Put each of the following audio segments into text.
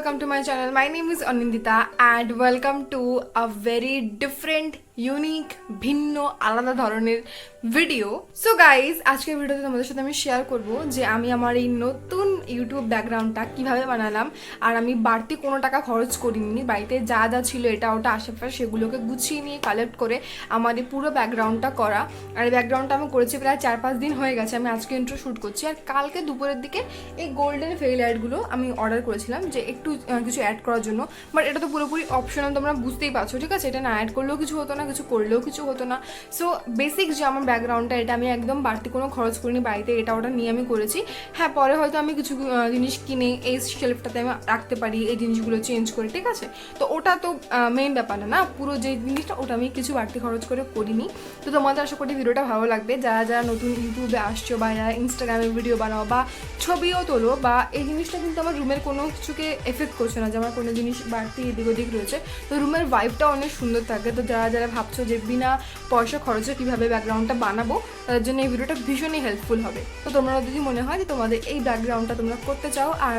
welcome to my channel. My name is Anindita and welcome to a very different, unique, ভিন্ন আলাদা ধরনের video. So guys, আজকের ভিডিওতে তোমাদের সাথে আমি শেয়ার করব যে আমি আমার এই নতুন ইউটিউব ব্যাকগ্রাউন্ডটা কিভাবে বানালাম। আর আমি বাড়তি কোনো টাকা খরচ করিনি, বাড়িতে যা যা ছিল এটা ওটা আশেপাশে সেগুলোকে গুছিয়ে নিয়ে কালেক্ট করে আমার এই পুরো ব্যাকগ্রাউন্ডটা করা। আর এই ব্যাকগ্রাউন্ডটা আমি করেছি প্রায় 4-5 দিন হয়ে গেছে। আমি আজকে ইন্ট্রো শ্যুট করছি আর কালকে দুপুরের দিকে এই গোল্ডেন ফেরি লাইটগুলো আমি অর্ডার করেছিলাম যে একটু কিছু অ্যাড করার জন্য। বাট এটা তো পুরোপুরি অপশনাল, তোমরা বুঝতেই পারছো, ঠিক আছে? এটা না অ্যাড করলেও কিছু হতো না, কিছু করলেও কিছু হতো না। সো বেসিক যে আমার ব্যাকগ্রাউন্ডটা, এটা আমি একদম বাড়তি কোনো খরচ করিনি, বাড়িতে এটা ওটা নিয়ে আমি করেছি। হ্যাঁ, পরে হয়তো আমি কিছু জিনিস কিনে এই শেলফটাতে আমি রাখতে পারি, এই জিনিসগুলো চেঞ্জ করে, ঠিক আছে? তো ওটা তো মেইন ব্যাপার না, পুরো যে জিনিসটা ওটা আমি কিছু বাড়তি খরচ করে করিনি। তো তোমাদের আশা করি ভিডিওটা ভালো লাগবে। যারা যারা নতুন ইউটিউবে আসছো বা যারা ইনস্টাগ্রামে ভিডিও বানাও বা ছবিও তোলো, বা এই জিনিসটা কিন্তু আমার রুমের কোনো কিছুকে এফেক্ট করছে না, যে আমার কোনো জিনিস বাড়তি এদিক ওদিক রয়েছে। তো রুমের ভাইবটা অনেক সুন্দর থাকে। তো যারা যারা ভাবছো যে বিনা পয়সা খরচে কীভাবে ব্যাকগ্রাউন্ডটা বানাবো, তাদের জন্য এই ভিডিওটা ভীষণই হেল্পফুল হবে। তো তোমরা যদি মনে হয় যে তোমাদের এই ব্যাকগ্রাউন্ডটা তোমরা করতে চাও আর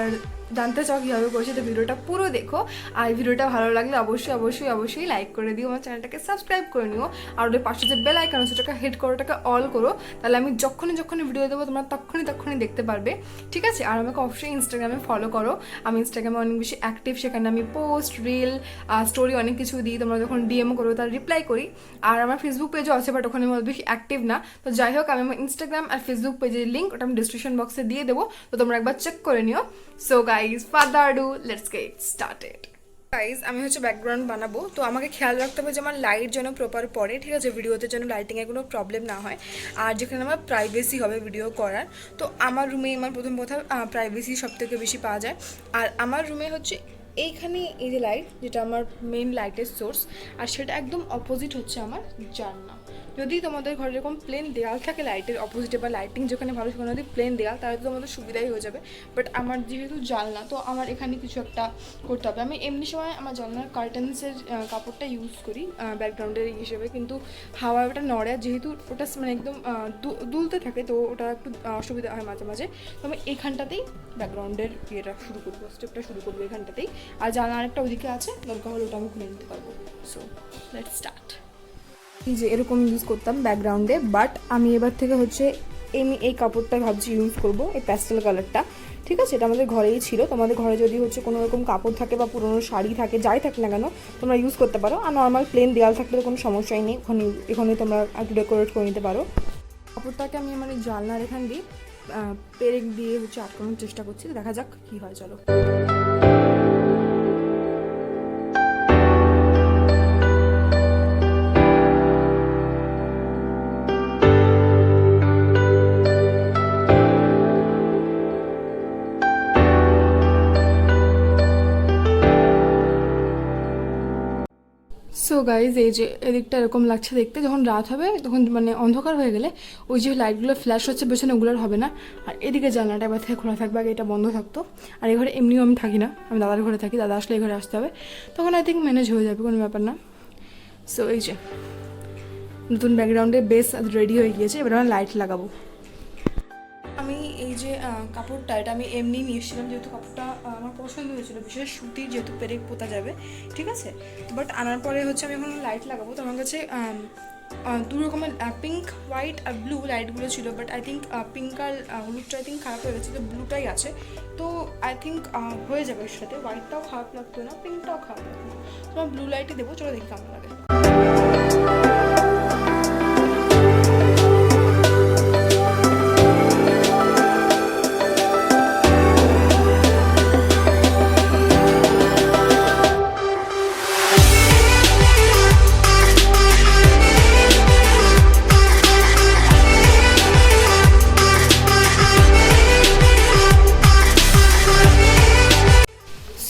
জানতে চাও কীভাবে করছি, তো ভিডিওটা পুরো দেখো। আর ভিডিওটা ভালো লাগলে অবশ্যই অবশ্যই অবশ্যই লাইক করে দিও, আমার চ্যানেলটাকে সাবস্ক্রাইব করে নিও। আর ওদের পাশে যে বেল আইকন আছে সেটাকে হিট করো, ওটাকে অল করো, তাহলে আমি যখনই ভিডিও দেবো তোমরা তখনই দেখতে পারবে, ঠিক আছে? আর আমাকে অবশ্যই ইনস্টাগ্রামে ফলো করো। আমি ইনস্টাগ্রামে অনেক বেশি অ্যাক্টিভ, সেখানে আমি পোস্ট, রিল, স্টোরি অনেক কিছু দিই। তোমরা যখন ডিএম করো তার রিপ্লাই করি। আর আমার ফেসবুক পেজও আছে, বাট ওখানে আমি বেশি অ্যাক্টিভ না। তো যাই হোক, আমি আমার ইনস্টাগ্রাম আর ফেসবুক পেজের লিঙ্ক ওটা আমি ডিসক্রিপশন বক্সে দিয়ে দেবো, তো তোমরা একবার চেক করে নিও। So guys, father ado, let's get started. Guys, আমি হচ্ছে ব্যাকগ্রাউন্ড বানাবো, তো আমাকে খেয়াল রাখতে হবে যে আমার লাইট যেন প্রপার পড়ে, ঠিক আছে? ভিডিওতে যেন লাইটিংয়ে কোনো প্রবলেম না হয়, আর যেখানে আমার প্রাইভেসি হবে ভিডিও করার। তো আমার রুমে আমার প্রথম কথা প্রাইভেসি সবথেকে বেশি পাওয়া যায়। আর আমার রুমে হচ্ছে এইখানে এই যে লাইট, যেটা আমার মেইন লাইটের সোর্স, আর সেটা একদম অপোজিট হচ্ছে আমার জানলা। যদি তোমাদের ঘরে এরকম প্লেন দেওয়াল থাকে লাইটের অপোজিটে, বা লাইটিং যেখানে ভালো সেখানে যদি প্লেন দেওয়াল, তাহলে তো তোমাদের সুবিধাই হয়ে যাবে। বাট আমার যেহেতু জানলা, তো আমার এখানে কিছু একটা করতে হবে। আমি এমনি সময় আমার জানলার কার্টেন্সের কাপড়টা ইউজ করি ব্যাকগ্রাউন্ডের হিসেবে, কিন্তু হাওয়া ওটা নড়ে, যেহেতু ওটা মানে একদম দুলতে থাকে, তো ওটা একটু অসুবিধা হয় মাঝে মাঝে। তো আমি এখানটাতেই ব্যাকগ্রাউন্ডের ইয়েটা শুরু করবো, স্টেপটা শুরু করবো এখানটাতেই। আর জানলা আরেকটা ওদিকে আছে, দরকার হলে ওটা আমি খুলে নিতে পারবো। So let's start. যে এরকম ইউজ করতাম ব্যাকগ্রাউন্ডে, বাট আমি এবার থেকে হচ্ছে এই কাপড়টা ভাবছি ইউজ করব, এই প্যাস্টেল কালারটা, ঠিক আছে? এটা আমাদের ঘরেই ছিল। তোমাদের ঘরে যদি হচ্ছে কোনো রকম কাপড় থাকে বা পুরোনো শাড়ি থাকে, যাই থাকে না কেন, তোমরা ইউজ করতে পারো। আর নর্মাল প্লেন দেওয়াল থাকলে তো কোনো সমস্যাই নেই, এখানে তোমরা একটু ডেকোরেট করে নিতে পারো। কাপড়টাকে আমি আমার এই জানলার এখান দিয়ে পেরেক দিয়ে হচ্ছে আটকানোর চেষ্টা করছি, দেখা যাক কী হয়। চলো। সো গাইজ, এই যে এদিকটা এরকম লাগছে দেখতে, যখন রাত হবে তখন মানে অন্ধকার হয়ে গেলে ওই যে লাইটগুলো ফ্ল্যাশ হচ্ছে পেছনে, ওগুলোর হবে না। আর এদিকে জানলাটা এবার থেকে খোলা থাকবে, আগে এটা বন্ধ থাকতো। আর এই ঘরে এমনিও আমি থাকি না, আমি দাদার ঘরে থাকি, দাদা আসলে এই ঘরে আসতে হবে, তখন আই থিঙ্ক ম্যানেজ হয়ে যাবে, কোনো ব্যাপার না। সো এই যে নতুন ব্যাকগ্রাউন্ডে বেস রেডি হয়ে গিয়েছে, এবার আমরা লাইট লাগাবো। আমি এই যে কাপড়টা, এটা আমি এমনি নিয়ে এসেছিলাম, যেহেতু কাপড়টা আমার পছন্দ হয়েছিল, বিশেষ সুতির, যেহেতু পেরেক পোতা যাবে, ঠিক আছে? বাট আনার পরে হচ্ছে আমি এখন লাইট লাগাবো। তো আমার কাছে দু রকমের পিঙ্ক, হোয়াইট আর ব্লু লাইটগুলো ছিল, বাট আই থিঙ্ক পিঙ্ক আর হলুদটা আই থিঙ্ক খারাপ হয়ে গেছে, তো ব্লুটাই আছে। তো আই থিঙ্ক হয়ে যাবে এর সাথে। হোয়াইটটাও খারাপ লাগতো না, পিঙ্কটাও খারাপ লাগতো না, তো আমার ব্লু লাইটই দেবো। চলো দেখি কেমন লাগে।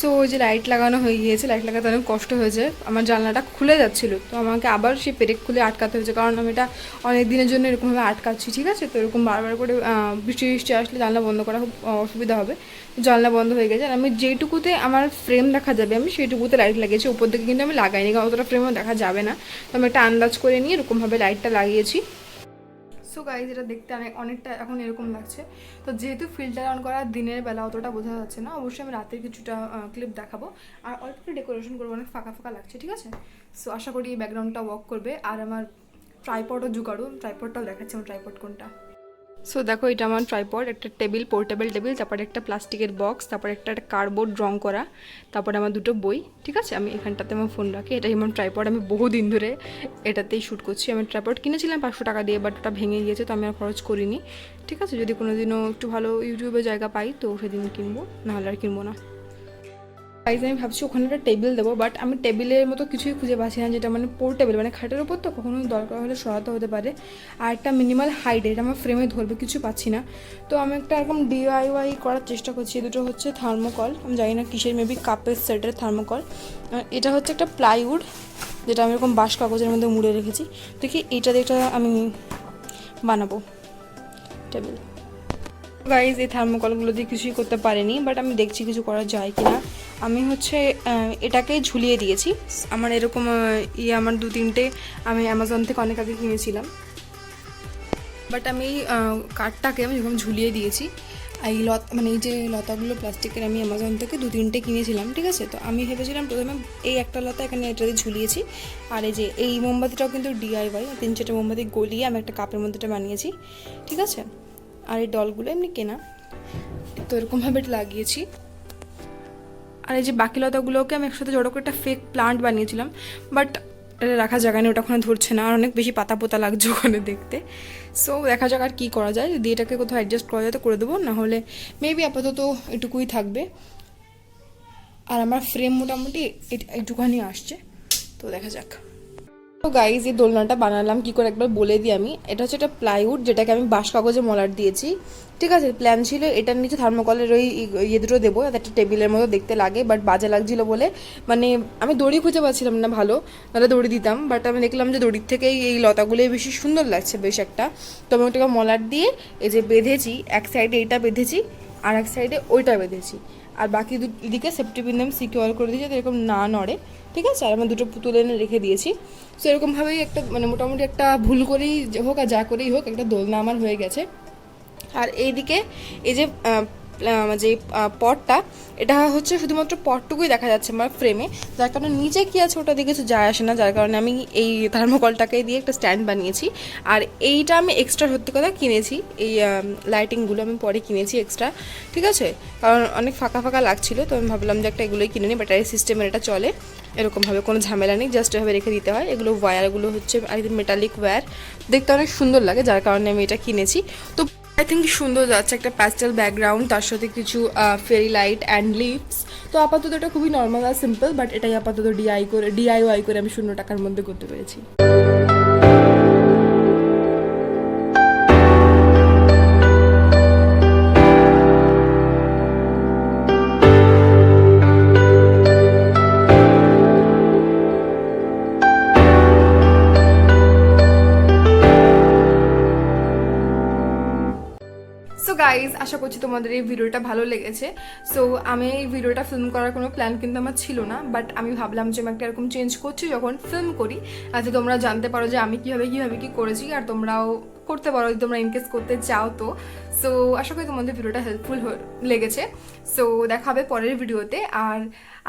সো ওই যে লাইট লাগানো হয়ে গিয়েছে, লাইট লাগাতে অনেক কষ্ট হয়েছে, আমার জানলাটা খুলে যাচ্ছিলো, তো আমাকে আবার সেই পেরেক খুলে আটকাতে হয়েছে, কারণ আমি এটা অনেক দিনের জন্য এরকমভাবে আটকাচ্ছি, ঠিক আছে? তো এরকম বারবার করে বৃষ্টি আসলে জানলা বন্ধ করা খুব অসুবিধা হবে। জানলা বন্ধ হয়ে গেছে। আর আমি যেইটুকুতে আমার ফ্রেম দেখা যাবে আমি সেইটুকুতে লাইট লাগিয়েছি, উপর দিকে কিন্তু আমি লাগাইনি, কারণ অতটা ফ্রেমও দেখা যাবে না। তো আমি একটা আন্দাজ করে নিয়ে এরকমভাবে লাইটটা লাগিয়েছি। সো গাইজ এটা দেখতে অনেকটা এখন এরকম লাগছে। তো যেহেতু ফিল্টার অন করা দিনের বেলা অতটা বোঝা যাচ্ছে না, অবশ্যই আমি রাতের কিছুটা ক্লিপ দেখাবো। আর অল্প একটু ডেকোরেশন করবো, অনেক ফাঁকা ফাঁকা লাগছে, ঠিক আছে? সো আশা করি এই ব্যাকগ্রাউন্ডটা ওয়ার্ক করবে। আর আমার ট্রাইপডও জোগাড়ো, ট্রাইপডটাও দেখাচ্ছি আমার ট্রাইপড কোনটা। সো দেখো এটা আমার ট্রাইপড, একটা টেবিল, পোর্টেবল টেবিল, তারপরে একটা প্লাস্টিকের বক্স, তারপরে একটা কার্ডবোর্ড রং করা, তারপরে আমার দুটো বই, ঠিক আছে? আমি এখানটাতে আমার ফোন রাখি, এটাই আমার ট্রাইপড। আমি বহুদিন ধরে এটাতেই শ্যুট করছি। আমি ট্রাইপড কিনেছিলাম 500 টাকা দিয়ে, বাট ওটা ভেঙে গিয়েছে, তো আমি আর খরচ করিনি, ঠিক আছে? যদি কোনোদিনও একটু ভালো ইউটিউবে জায়গা পাই তো সেদিন কিনবো, নাহলে আর কিনবো না। গাইজ আমি ভাবছি ওখানে একটা টেবিল দেবো, বাট আমি টেবিলের মতো কিছুই খুঁজে পাচ্ছি না যেটা মানে পোর্টেবল, মানে খাটের ওপর তো কখনো দরকার হলে সরাতে হতে পারে, আর একটা মিনিমাল হাইট, এটা আমার ফ্রেমে ধরবে, কিছু পাচ্ছি না। তো আমি একটা এরকম DIY করার চেষ্টা করছি। দুটো হচ্ছে থার্মোকল, আমি জানি না কিসের, মেবি কাপের সেটের থার্মোকল। এটা হচ্ছে একটা প্লাইউড, যেটা আমি এরকম বাঁশ কাগজের মধ্যে মুড়ে রেখেছি। দেখি এইটা দিয়ে আমি বানাবো টেবিল। গাইজ এই থার্মোকলগুলো দিয়ে কিছুই করতে পারিনি, বাট আমি দেখছি কিছু করা যায় কি না। আমি হচ্ছে এটাকে ঝুলিয়ে দিয়েছি। আমার এরকম আমার 2-3টে আমি অ্যামাজন থেকে অনেক আগে কিনেছিলাম, বাট আমি কাঠটাকে আমি এরকম ঝুলিয়ে দিয়েছি। এই মানে এই যে লতাগুলো প্লাস্টিকের আমি অ্যামাজন থেকে 2-3টে কিনেছিলাম, ঠিক আছে? তো আমি ভেবেছিলাম প্রথমে এই একটা লতা এখানে এটা দিয়ে ঝুলিয়েছি, আর এই যে এই মোমবাতিটাও কিন্তু DIY, 3-4টে মোমবাতি গলিয়ে আমি একটা কাপের মধ্যে বানিয়েছি, ঠিক আছে? আর এই ডলগুলো এমনি কেনা, তো এরকমভাবে লাগিয়েছি। আর এই যে বাকি লতাগুলোকে আমি একসাথে জড়ো করে একটা ফেক প্লান্ট বানিয়েছিলাম, বাট এটা রাখা জায়গা নেই, ওটা ওখানে ধরছে না, আর অনেক বেশি পাতা পোতা লাগছে ওখানে দেখতে। সো দেখা যাক আর কী করা যায়, যদি এটাকে কোথাও অ্যাডজাস্ট করা যায় তো করে দেবো, না হলে মেবি আপাতত এটুকুই থাকবে। আর আমার ফ্রেম মোটামুটি একটুখানি আসছে, তো দেখা যাক। তো গাইজ এই দোলনাটা বানালাম কি করে একবার বলে দিই আমি। এটা হচ্ছে একটা প্লাইউড, যেটাকে আমি বাঁশ কাগজে মলাট দিয়েছি, ঠিক আছে? প্ল্যান ছিল এটার নিচে থার্মোকলের ওই দুটো দেবো, যাতে একটা টেবিলের মতো দেখতে লাগে, বাট বাজে লাগছিলো বলে মানে আমি দড়ি খুঁজে পাচ্ছিলাম না ভালো, তাহলে দড়ি দিতাম, বাট আমি দেখলাম যে দড়ির থেকেই এই লতাগুলোই বেশি সুন্দর লাগছে বেশ একটা। তো আমি ওটাকে মলাট দিয়ে এই যে বেঁধেছি, এক সাইডে এইটা বেঁধেছি আর এক সাইডে ওইটা বেঁধেছি, আর বাকি দিকে সেফটি পিন আমি সিকিউর করে দিয়েছি যাতে এরকম না নড়ে, ঠিক আছে? আর আমি দুটো পুতুল এনে রেখে দিয়েছি। সো এরকমভাবেই একটা মানে মোটামুটি একটা ভুল করেই হোক আর যা করেই হোক একটা দোলনা আমার হয়ে গেছে। আর এইদিকে এই যে যে পটটা, এটা হচ্ছে শুধুমাত্র পটটুকুই দেখা যাচ্ছে আমার ফ্রেমে, যার কারণে নিচে কী আছে ওটা দিয়ে কিছু যায় আসে না, যার কারণে আমি এই থার্মোকলটাকে দিয়ে একটা স্ট্যান্ড বানিয়েছি। আর এইটা আমি এক্সট্রা সত্যি কথা কিনেছি, এই লাইটিংগুলো আমি পরে কিনেছি এক্সট্রা, ঠিক আছে? কারণ অনেক ফাঁকা ফাঁকা লাগছিলো, তো আমি ভাবলাম যে একটা এগুলোই কিনে নিই, ব্যাটারি সিস্টেমের এটা চলে, এরকমভাবে কোনো ঝামেলা নেই, জাস্ট এভাবে রেখে দিতে হয়। এগুলো ওয়্যারগুলো হচ্ছে একদম মেটালিক ওয়্যার, দেখতে অনেক সুন্দর লাগে, যার কারণে আমি এটা কিনেছি। তো আই থিঙ্ক সুন্দর যাচ্ছে, একটা প্যাস্টেল ব্যাকগ্রাউন্ড, তার সাথে কিছু ফেরি লাইট অ্যান্ড লিভস। তো আপাতত এটা খুবই নর্মাল আর সিম্পল, বাট এটাই আপাতত DIY করে আমি 0 টাকার মধ্যে করতে পেরেছি। সো গাইজ আশা করছি তোমাদের এই ভিডিওটা ভালো লেগেছে। সো আমি এই ভিডিওটা ফিল্ম করার কোনো প্ল্যান কিন্তু আমার ছিল না, বাট আমি ভাবলাম যে আমি একটা এরকম চেঞ্জ করছি যখন ফিল্ম করি, যাতে তোমরা জানতে পারো যে আমি কীভাবে কি করেছি, আর তোমরাও করতে পারো যদি তোমরা ইনকেস করতে চাও তো। সো আশা করি তোমাদের ভিডিওটা হেল্পফুল লেগেছে। সো দেখা হবে পরের ভিডিওতে। আর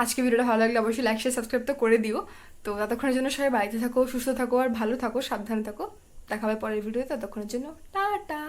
আজকে ভিডিওটা ভালো লাগলে অবশ্যই লাইক শেয়ার সাবস্ক্রাইব তো করে দিও। তো ততক্ষণের জন্য সবাই বাড়িতে থাকো, সুস্থ থাকো, আর ভালো থাকো, সাবধানে থাকো। দেখা হবে পরের ভিডিওতে, ততক্ষণের জন্য টাটা।